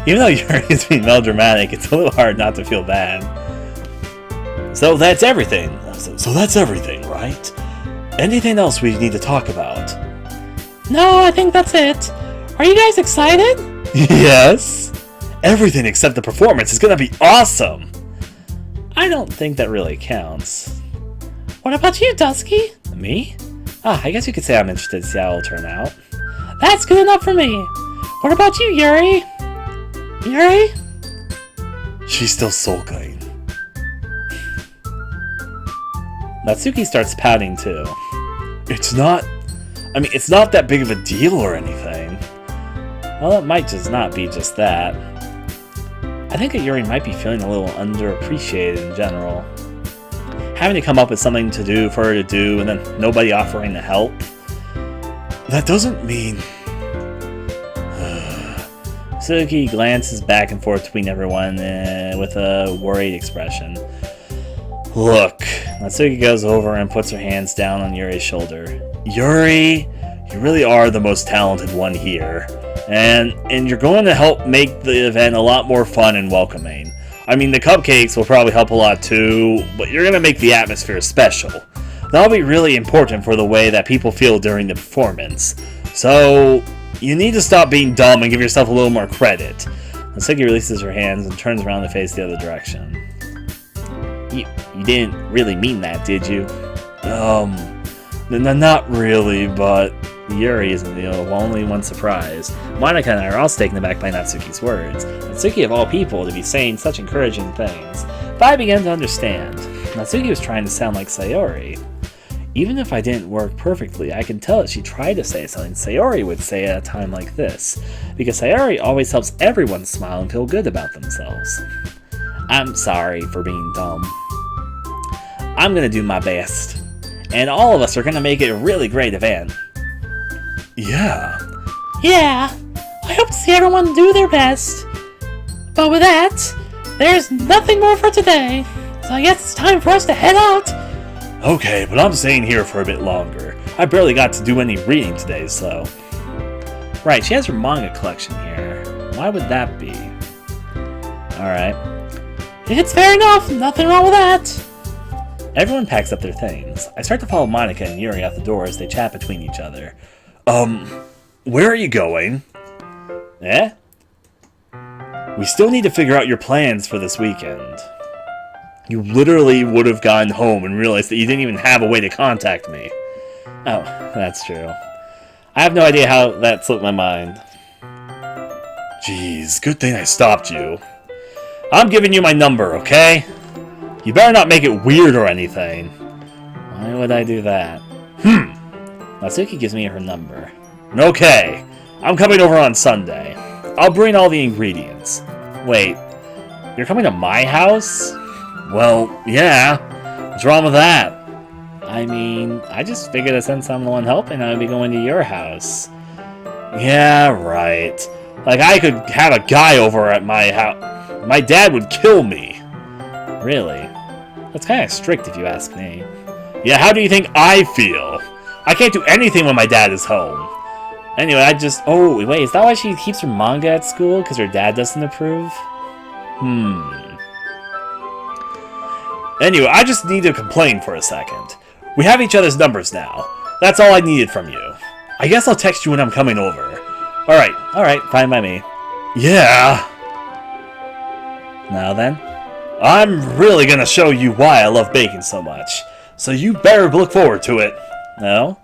Even though Yuri's being melodramatic, it's a little hard not to feel bad. So that's everything. So that's everything, right? Anything else we need to talk about? No, I think that's it. Are you guys excited? Yes. Everything except the performance is gonna be awesome. I don't think that really counts. What about you, Dusky? Me? I guess you could say I'm interested to see how it'll turn out. That's good enough for me. What about you, Yuri? Yuri? She's still sulking. Natsuki starts pouting too. It's not that big of a deal or anything. Well, it might just not be just that. I think that Yuri might be feeling a little underappreciated in general. Having to come up with something to do for her to do, and then nobody offering to help. That doesn't mean... Suki glances back and forth between everyone with a worried expression. Look, Natsuki goes over and puts her hands down on Yuri's shoulder. Yuri, you really are the most talented one here. And you're going to help make the event a lot more fun and welcoming. I mean, the cupcakes will probably help a lot too, but you're going to make the atmosphere special. That'll be really important for the way that people feel during the performance. So, you need to stop being dumb and give yourself a little more credit. Natsuki releases her hands and turns around to face the other direction. You didn't really mean that, did you? Not really, but... Yuri isn't the only one surprised. Monica and I are all taken aback by Natsuki's words. Natsuki of all people to be saying such encouraging things. But I began to understand. Natsuki was trying to sound like Sayori. Even if I didn't work perfectly, I can tell that she tried to say something Sayori would say at a time like this. Because Sayori always helps everyone smile and feel good about themselves. I'm sorry for being dumb. I'm gonna do my best. And all of us are gonna make it a really great event. Yeah. Yeah, I hope to see everyone do their best. But with that, there's nothing more for today. So I guess it's time for us to head out. Okay, but I'm staying here for a bit longer. I barely got to do any reading today, so... Right, she has her manga collection here. Why would that be? Alright. It's fair enough. Nothing wrong with that. Everyone packs up their things. I start to follow Monica and Yuri out the door as they chat between each other. Where are you going? Eh? We still need to figure out your plans for this weekend. You literally would have gotten home and realized that you didn't even have a way to contact me. Oh, that's true. I have no idea how that slipped my mind. Jeez, good thing I stopped you. I'm giving you my number, okay? You better not make it weird or anything. Why would I do that? Natsuki gives me her number. Okay, I'm coming over on Sunday. I'll bring all the ingredients. Wait, you're coming to my house? Well, yeah. What's wrong with that? I mean, I just figured that since I'm the one helping, I would be going to your house. Yeah, right. Like, I could have a guy over at my house. My dad would kill me. Really? That's kind of strict if you ask me. Yeah, how do you think I feel? I can't do anything when my dad is home. Anyway, I just... Oh, wait, is that why she keeps her manga at school? Because her dad doesn't approve? Anyway, I just need to complain for a second. We have each other's numbers now. That's all I needed from you. I guess I'll text you when I'm coming over. Alright, fine by me. Yeah! Now then, I'm really gonna show you why I love baking so much. So you better look forward to it. No?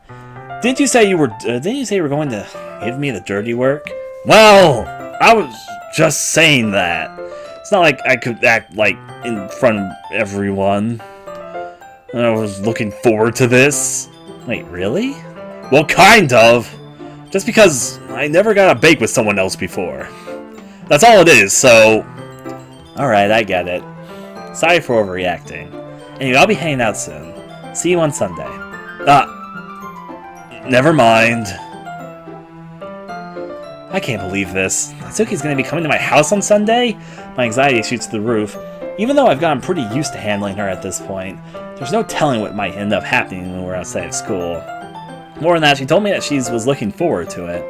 Didn't you say you were going to give me the dirty work? Well, I was just saying that. It's not like I could act like in front of everyone. I was looking forward to this. Wait, really? Well, kind of. Just because I never got to bake with someone else before. That's all it is, so... Alright, I get it. Sorry for overreacting. Anyway, I'll be hanging out soon. See you on Sunday. Never mind. I can't believe this. Natsuki's gonna be coming to my house on Sunday? My anxiety shoots through the roof. Even though I've gotten pretty used to handling her at this point, there's no telling what might end up happening when we're outside of school. More than that, she told me that she was looking forward to it.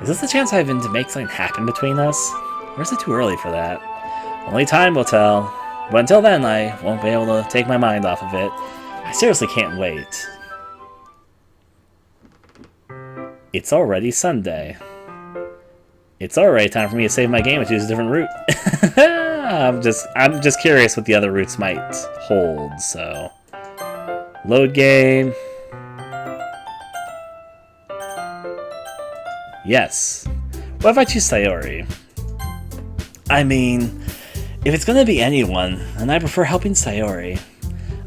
Is this the chance I have been to make something happen between us? Or is it too early for that? Only time will tell. But until then, I won't be able to take my mind off of it. I seriously can't wait. It's already Sunday. It's already time for me to save my game and choose a different route. I'm just curious what the other routes might hold, so... Load game. Yes. What if I choose Sayori? I mean, if it's gonna be anyone, then I prefer helping Sayori.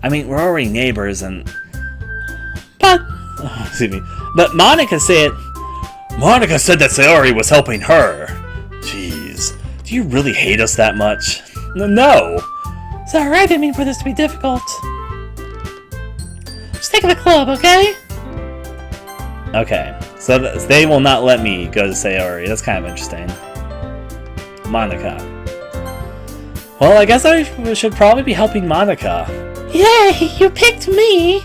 I mean, we're already neighbors and... But... Oh, excuse me. But Monica said that Sayori was helping her. Jeez. Do you really hate us that much? No. It's alright, I didn't mean for this to be difficult. Just take the club, okay? Okay. So they will not let me go to Sayori. That's kind of interesting. Monica. Well, I guess I should probably be helping Monica. Yay, you picked me!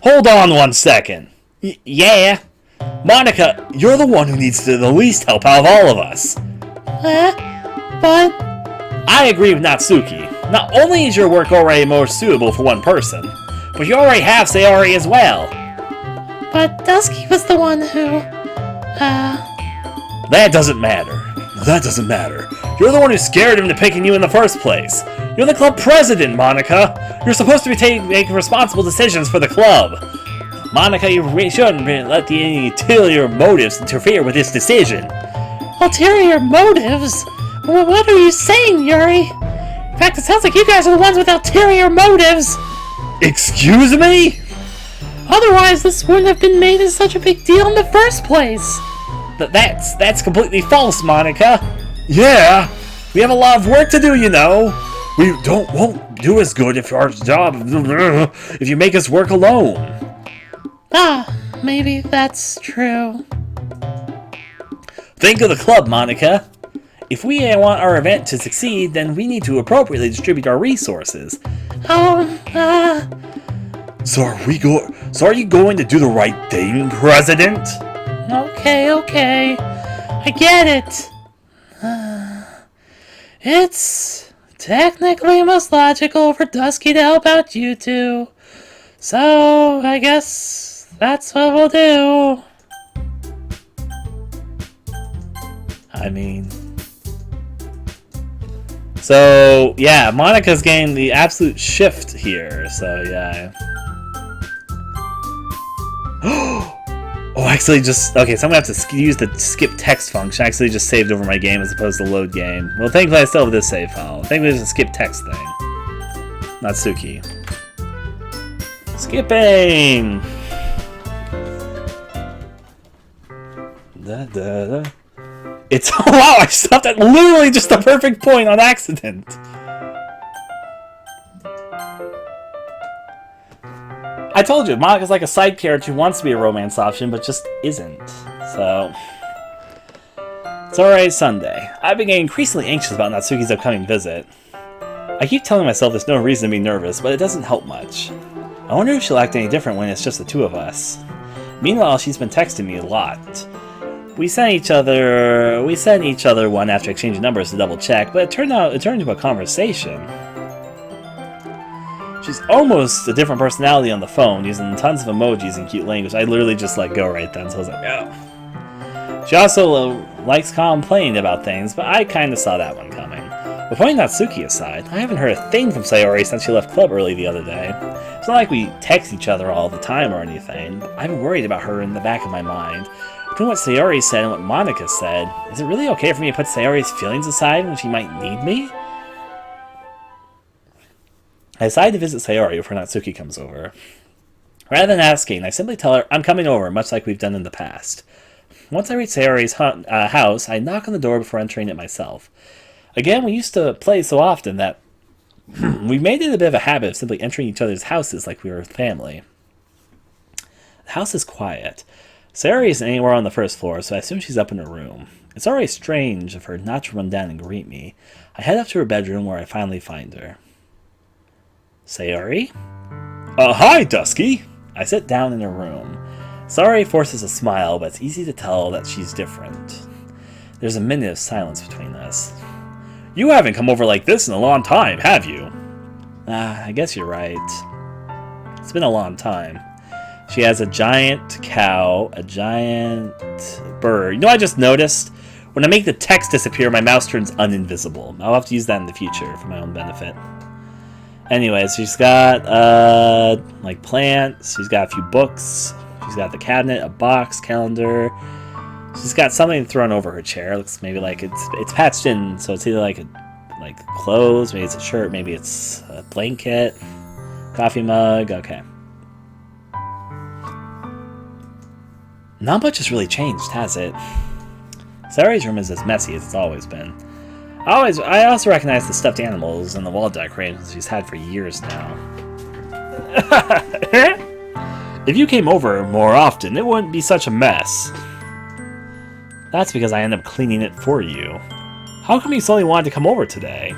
Hold on 1 second. Yeah. Monica, you're the one who needs to the least help out of all of us. But... I agree with Natsuki. Not only is your work already more suitable for one person, but you already have Sayori as well. But Dusky was the one who... That doesn't matter. That doesn't matter. You're the one who scared him into picking you in the first place. You're the club president, Monica. You're supposed to be making responsible decisions for the club. Monica, you shouldn't let the ulterior motives interfere with this decision. Ulterior motives? What are you saying, Yuri? In fact, it sounds like you guys are the ones with ulterior motives. Excuse me? Otherwise, this wouldn't have been made as such a big deal in the first place. That's completely false, Monica. Yeah, we have a lot of work to do, you know. We won't do as good if our job if you make us work alone. Maybe that's true. Think of the club, Monica. If we want our event to succeed, then we need to appropriately distribute our resources. So are you going to do the right thing, President? Okay. I get it. It's technically most logical for Dusky to help out you two. So, I guess that's what we'll do. I mean... So, yeah, Monika's getting the absolute shift here, so yeah. Oh, actually just... Okay, so I'm going to have to use the skip text function. I actually just saved over my game as opposed to load game. Well, thankfully I still have this save file. Thankfully there's a skip text thing. Natsuki. Skipping! It's... Wow, I stopped at literally just the perfect point on accident! I told you, Monika's like a side character who wants to be a romance option, but just isn't. So... It's alright, Sunday. I've been getting increasingly anxious about Natsuki's upcoming visit. I keep telling myself there's no reason to be nervous, but it doesn't help much. I wonder if she'll act any different when it's just the two of us. Meanwhile, she's been texting me a lot. We sent each other one after exchanging numbers to double check, but it turned into a conversation. She's almost a different personality on the phone, using tons of emojis and cute language. I literally just let go right then, so I was like, oh. She also likes complaining about things, but I kinda saw that one coming. But putting Natsuki aside, I haven't heard a thing from Sayori since she left club early the other day. It's not like we text each other all the time or anything, but I'm worried about her in the back of my mind. Between what Sayori said and what Monika said, is it really okay for me to put Sayori's feelings aside when she might need me? I decide to visit Sayori before Natsuki comes over. Rather than asking, I simply tell her I'm coming over, much like we've done in the past. Once I reach Sayori's house, I knock on the door before entering it myself. Again, we used to play so often that we made it a bit of a habit of simply entering each other's houses like we were family. The house is quiet. Sayori isn't anywhere on the first floor, so I assume she's up in her room. It's already strange of her not to run down and greet me. I head up to her bedroom where I finally find her. Sayori? Hi, Dusky! I sit down in her room. Sayori forces a smile, but it's easy to tell that she's different. There's a minute of silence between us. You haven't come over like this in a long time, have you? I guess you're right. It's been a long time. She has a giant cow, a giant bird. You know what I just noticed? When I make the text disappear, my mouse turns uninvisible. I'll have to use that in the future for my own benefit. Anyways, she's got, like plants. She's got a few books. She's got the cabinet, a box, calendar. She's got something thrown over her chair. It looks maybe like it's patched in, so it's either like clothes, maybe it's a shirt, maybe it's a blanket, coffee mug. Okay. Not much has really changed, has it? Sayori's room is as messy as it's always been. I also recognize the stuffed animals and the wall decorations she's had for years now. If you came over more often, it wouldn't be such a mess. That's because I end up cleaning it for you. How come you suddenly wanted to come over today?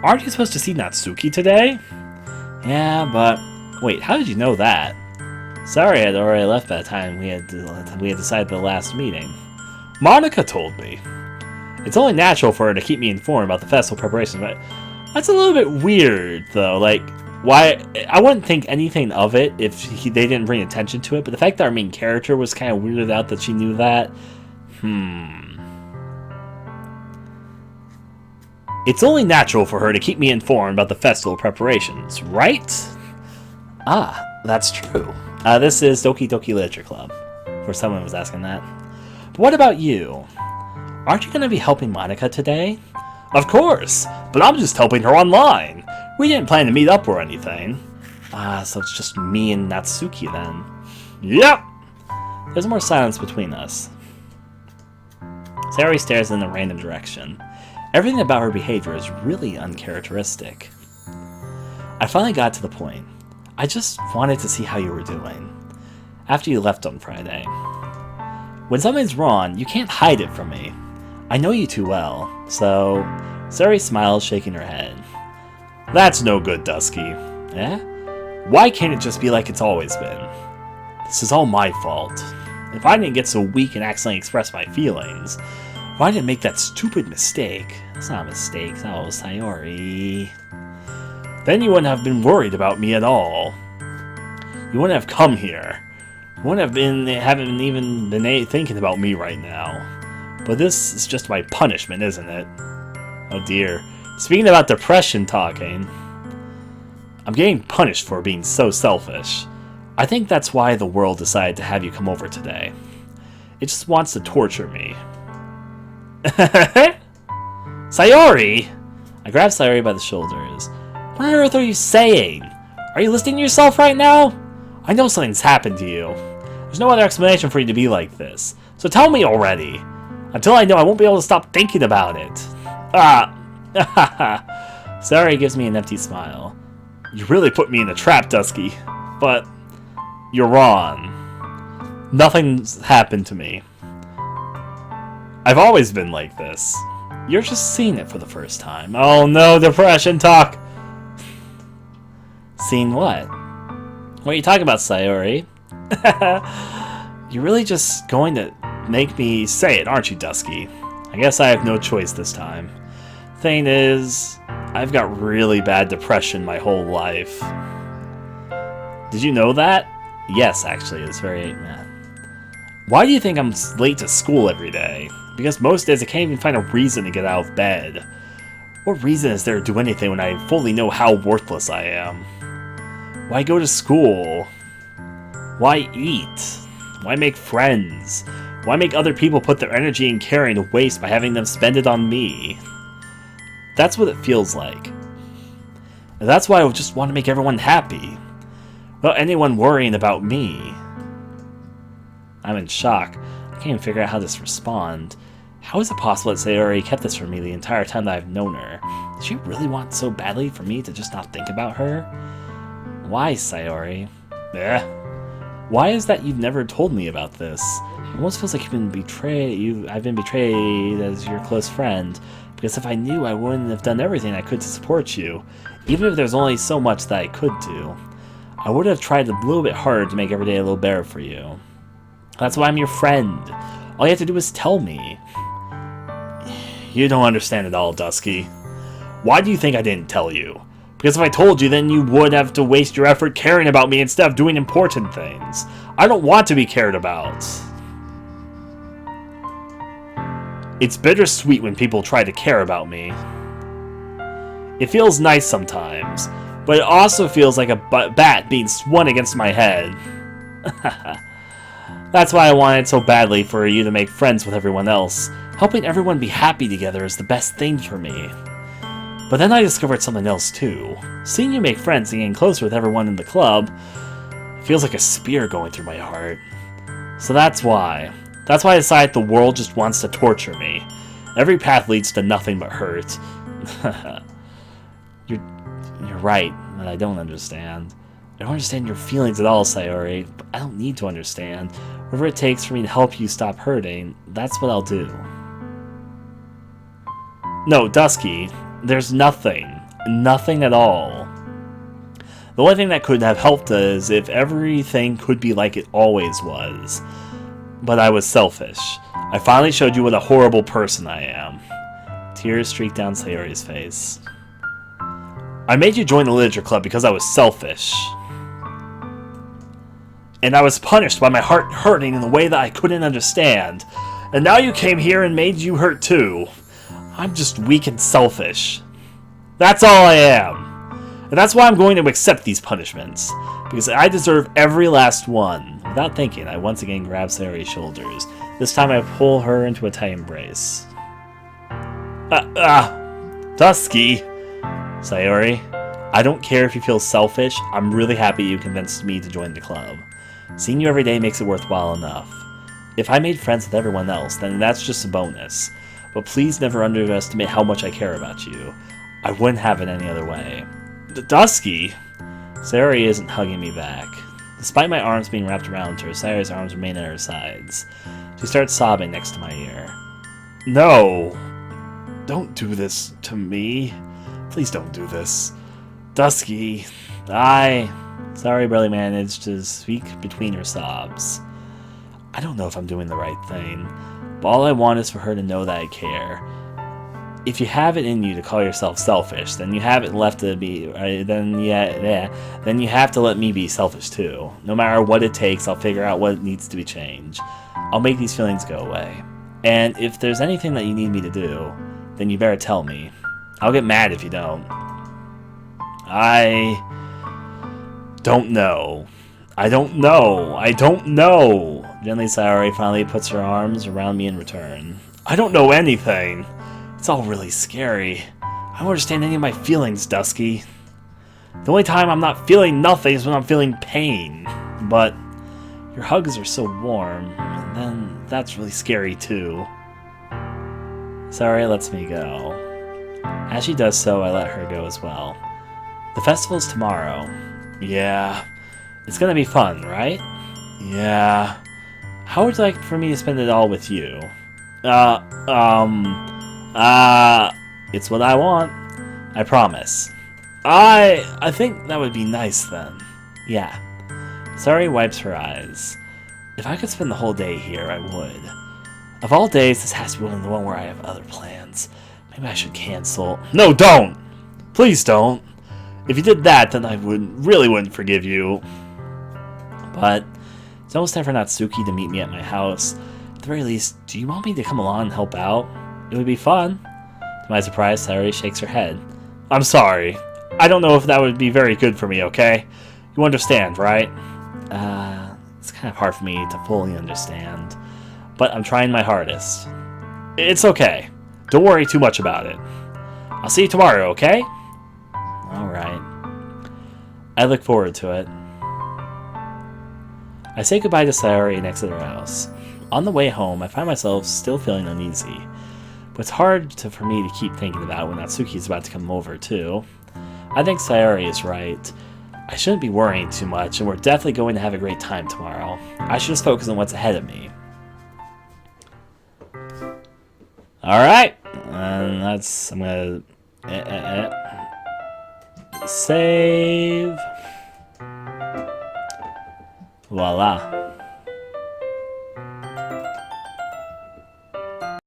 Aren't you supposed to see Natsuki today? Yeah, but... Wait, how did you know that? Sayori had already left by the time we had decided the last meeting. Monika told me. It's only natural for her to keep me informed about the festival preparations, but that's a little bit weird, though. Like, why? I wouldn't think anything of it if they didn't bring attention to it, but the fact that our main character was kind of weirded out that she knew that... It's only natural for her to keep me informed about the festival preparations, right? Ah, that's true. This is Doki Doki Literature Club, for someone was asking that. But what about you? Aren't you going to be helping Monika today? Of course, but I'm just helping her online. We didn't plan to meet up or anything. So it's just me and Natsuki then. Yep! There's more silence between us. Sayori stares in a random direction. Everything about her behavior is really uncharacteristic. I finally got to the point. I just wanted to see how you were doing. After you left on Friday. When something's wrong, you can't hide it from me. I know you too well, so... Sayori smiles, shaking her head. That's no good, Dusky. Eh? Why can't it just be like it's always been? This is all my fault. If I didn't get so weak and accidentally express my feelings, if I didn't make that stupid mistake, it's not a mistake, that was Sayori, then you wouldn't have been worried about me at all. You wouldn't have come here. You wouldn't haven't even been thinking about me right now. But this is just my punishment, isn't it? Oh dear. Speaking about depression talking, I'm getting punished for being so selfish. I think that's why the world decided to have you come over today. It just wants to torture me. Sayori! I grabbed Sayori by the shoulders. What on earth are you saying? Are you listening to yourself right now? I know something's happened to you. There's no other explanation for you to be like this. So tell me already. Until I know, I won't be able to stop thinking about it. Sayori gives me an empty smile. You really put me in a trap, Dusky. But you're wrong. Nothing's happened to me. I've always been like this. You're just seeing it for the first time. Oh no, depression talk! Seeing what? What are you talking about, Sayori? You're really just going to make me say it, aren't you, Dusky? I guess I have no choice this time. Thing is, I've got really bad depression my whole life. Did you know that? Yes, actually, it's very... Why do you think I'm late to school every day? Because most days I can't even find a reason to get out of bed. What reason is there to do anything when I fully know how worthless I am? Why go to school? Why eat? Why make friends? Why make other people put their energy and caring to waste by having them spend it on me? That's what it feels like. And that's why I just want to make everyone happy. Without anyone worrying about me. I'm in shock. I can't even figure out how to respond. How is it possible that Sayori kept this from me the entire time that I've known her? Does she really want so badly for me to just not think about her? Why, Sayori? Why is that you've never told me about this? It almost feels like you've been betrayed. I've been betrayed as your close friend. Because if I knew, I wouldn't have done everything I could to support you. Even if there's only so much that I could do. I would have tried a little bit harder to make every day a little better for you. That's why I'm your friend. All you have to do is tell me. You don't understand at all, Dusky. Why do you think I didn't tell you? Because if I told you, then you would have to waste your effort caring about me instead of doing important things. I don't want to be cared about. It's bittersweet when people try to care about me. It feels nice sometimes, but it also feels like a bat being swung against my head. That's why I wanted so badly for you to make friends with everyone else. Helping everyone be happy together is the best thing for me. But then I discovered something else too. Seeing you make friends and getting closer with everyone in the club feels like a spear going through my heart. So that's why. That's why I decided the world just wants to torture me. Every path leads to nothing but hurt. You're right, but I don't understand. I don't understand your feelings at all, Sayori, but I don't need to understand. Whatever it takes for me to help you stop hurting, that's what I'll do. No, Dusky, there's nothing. Nothing at all. The only thing that could have helped is if everything could be like it always was. But I was selfish. I finally showed you what a horrible person I am. Tears streaked down Sayori's face. I made you join the literature club because I was selfish. And I was punished by my heart hurting in a way that I couldn't understand. And now you came here and made you hurt too. I'm just weak and selfish. That's all I am. And that's why I'm going to accept these punishments. Because I deserve every last one. Without thinking, I once again grab Sayori's shoulders. This time I pull her into a tight embrace. Dusky! Sayori, I don't care if you feel selfish. I'm really happy you convinced me to join the club. Seeing you every day makes it worthwhile enough. If I made friends with everyone else, then that's just a bonus. But please never underestimate how much I care about you. I wouldn't have it any other way. Dusky! Sayori isn't hugging me back. Despite my arms being wrapped around her, Sayori's arms remain at her sides. She starts sobbing next to my ear. No! Don't do this to me. Please don't do this. Dusky, Sayori barely managed to speak between her sobs. I don't know if I'm doing the right thing, but all I want is for her to know that I care. If you have it in you to call yourself selfish, then you have it left to be. Then you have to let me be selfish too. No matter what it takes, I'll figure out what needs to be changed. I'll make these feelings go away. And if there's anything that you need me to do, then you better tell me. I'll get mad if you don't. I don't know. I don't know. I don't know. Gently, Sayori finally puts her arms around me in return. I don't know anything. It's all really scary. I don't understand any of my feelings, Dusky. The only time I'm not feeling nothing is when I'm feeling pain. But your hugs are so warm, and then that's really scary too. Sayori lets me go. As she does so, I let her go as well. The festival's tomorrow. Yeah. It's gonna be fun, right? Yeah. How would you like for me to spend it all with you? It's what I want. I promise. I think that would be nice then. Yeah. Sayori wipes her eyes. If I could spend the whole day here, I would. Of all days, this has to be the one where I have other plans. Maybe I should cancel. No, don't! Please don't! If you did that, then I really wouldn't forgive you. But it's almost time for Natsuki to meet me at my house. At the very least, do you want me to come along and help out? It would be fun. To my surprise, Sayori shakes her head. I'm sorry. I don't know if that would be very good for me, okay? You understand, right? It's kind of hard for me to fully understand. But I'm trying my hardest. It's okay. Don't worry too much about it. I'll see you tomorrow, okay? Alright. I look forward to it. I say goodbye to Sayori and exit her house. On the way home, I find myself still feeling uneasy. But it's hard for me to keep thinking about when Natsuki is about to come over, too. I think Sayori is right. I shouldn't be worrying too much, and we're definitely going to have a great time tomorrow. I should just focus on what's ahead of me. Alright! And that's... I'm gonna... Save... Voila.